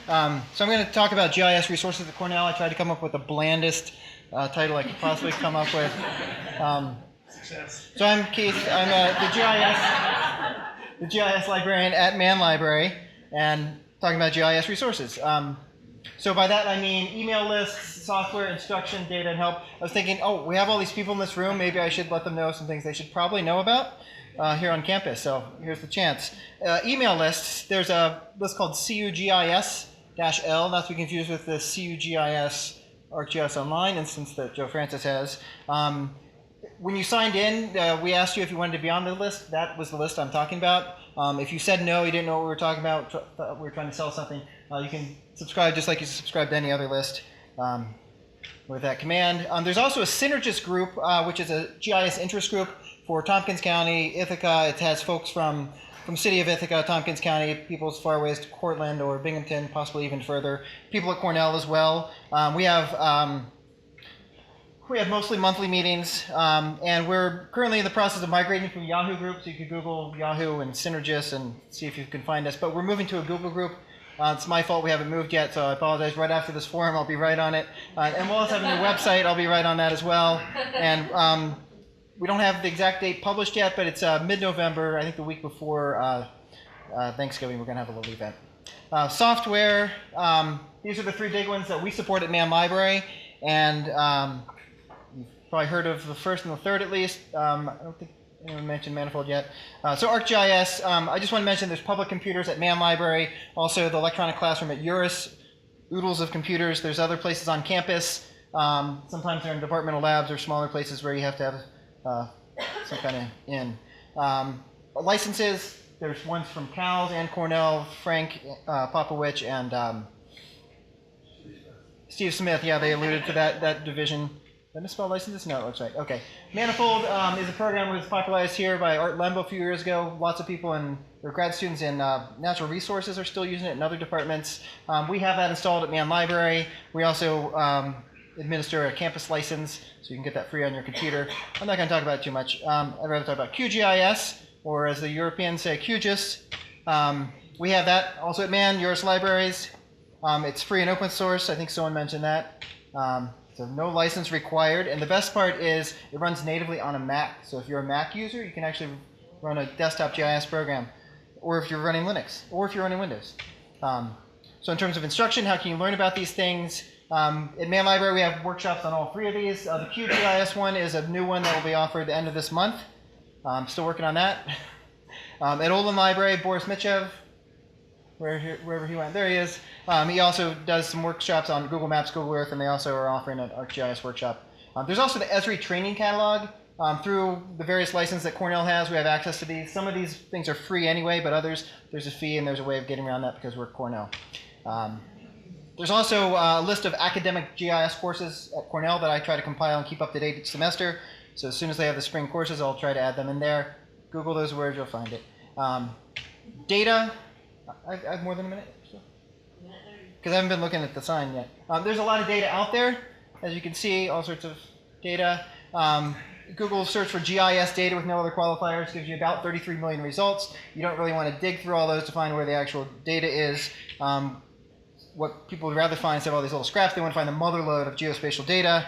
So I'm going to talk about GIS resources at Cornell. I tried to come up with the blandest title I could possibly come up with. So I'm Keith. I'm the GIS librarian at Man Library, and talking about GIS resources. So by that I mean email lists, software, instruction, data, and help. I was thinking, oh, we have all these people in this room. Maybe I should let them know some things they should probably know about here on campus. So here's the chance. Email lists. There's a list called CUGIS-L, not to be confused with the CUGIS ArcGIS Online instance that Joe Francis has. When you signed in, we asked you if you wanted to be on the list. That was the list I'm talking about. If you said no, you didn't know what we were talking about, thought we were trying to sell something, you can subscribe just like you subscribe to any other list with that command. There's also a Synergist group, which is a GIS interest group for Tompkins County, Ithaca. It has folks from City of Ithaca, Tompkins County, people as far away as Cortland or Binghamton, possibly even further. People at Cornell as well. We have mostly monthly meetings, and we're currently in the process of migrating from Yahoo group, so you can Google Yahoo and Synergist and see if you can find us. But we're moving to a Google group. It's my fault we haven't moved yet, so I apologize. Right after this forum, I'll be right on it. And we'll also have a new website. I'll be right on that as well. And we don't have the exact date published yet, but it's mid-November, I think the week before Thanksgiving, we're going to have a little event. Software, these are the three big ones that we support at Man Library. And you've probably heard of the first and the third at least. I don't think anyone mentioned Manifold yet. So ArcGIS, I just want to mention there's public computers at Man Library, also the electronic classroom at URIS, oodles of computers. There's other places on campus. Sometimes they're in departmental labs or smaller places where you have to have some kind of in. Licenses, there's ones from CALS and Cornell, Frank Popowich, and Steve Smith. Yeah, they alluded to that division. Did I misspell licenses? No, that's right. Okay. Manifold is a program that was popularized here by Art Lembo a few years ago. Lots of people and their grad students in natural resources are still using it in other departments. We have that installed at Man Library. We also administer a campus license, so you can get that free on your computer. I'm not going to talk about it too much. I'd rather talk about QGIS, or as the Europeans say, QGIS. We have that also at Man, URIS Libraries. It's free and open source. I think someone mentioned that. So no license required. And the best part is it runs natively on a Mac. So if you're a Mac user, you can actually run a desktop GIS program. Or if you're running Linux, or if you're running Windows. So in terms of instruction, how can you learn about these things? At Man Library, we have workshops on all three of these. The QGIS one is a new one that will be offered at the end of this month. I'm still working on that. At Olin Library, Boris Mitchev, wherever he went, there he is. He also does some workshops on Google Maps, Google Earth, and they also are offering an ArcGIS workshop. There's also the ESRI Training catalog. Through the various licenses that Cornell has, we have access to these. Some of these things are free anyway, but others, there's a fee, and there's a way of getting around that because we're at Cornell. There's also a list of academic GIS courses at Cornell that I try to compile and keep up to date each semester. So as soon as they have the spring courses, I'll try to add them in there. Google those words, you'll find it. Data. I have more than a minute? Because I haven't been looking at the sign yet. There's a lot of data out there. As you can see, all sorts of data. Google search for GIS data with no other qualifiers gives you about 33 million results. You don't really want to dig through all those to find where the actual data is. What people would rather find instead of all these little scraps, they want to find the motherlode of geospatial data,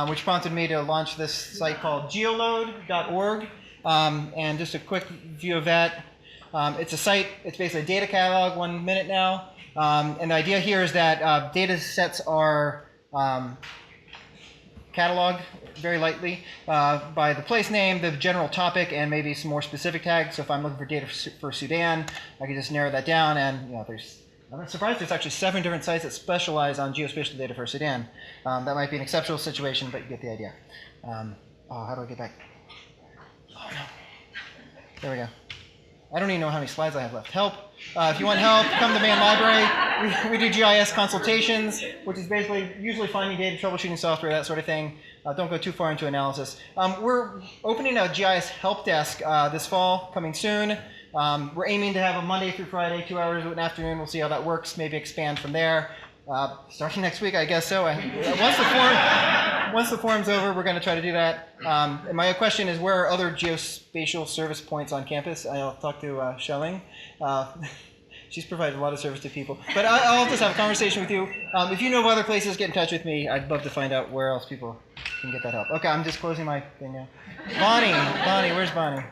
which prompted me to launch this site called GeoLoadorg. And just a quick view of that. It's a site, it's basically a data catalog, 1 minute now. And the idea here is that data sets are cataloged very lightly by the place name, the general topic, and maybe some more specific tags. So if I'm looking for data for Sudan, I can just narrow that down, and I'm surprised there's actually 7 different sites that specialize on geospatial data for Sudan. That might be an exceptional situation, but you get the idea. How do I get back? Oh no. There we go. I don't even know how many slides I have left. Help. If you want help, come to Man Library. We do GIS consultations, which is basically usually finding data, troubleshooting software, that sort of thing. Don't go too far into analysis. We're opening a GIS help desk this fall, coming soon. We're aiming to have a Monday through Friday, 2 hours an afternoon. We'll see how that works, maybe expand from there. Starting next week, I guess so. Once the forum's over, we're going to try to do that. And my question is, where are other geospatial service points on campus? I'll talk to Shelling. She's provided a lot of service to people. But I'll just have a conversation with you. If you know of other places, get in touch with me. I'd love to find out where else people can get that help. Okay, I'm just closing my thing now. Bonnie, where's Bonnie?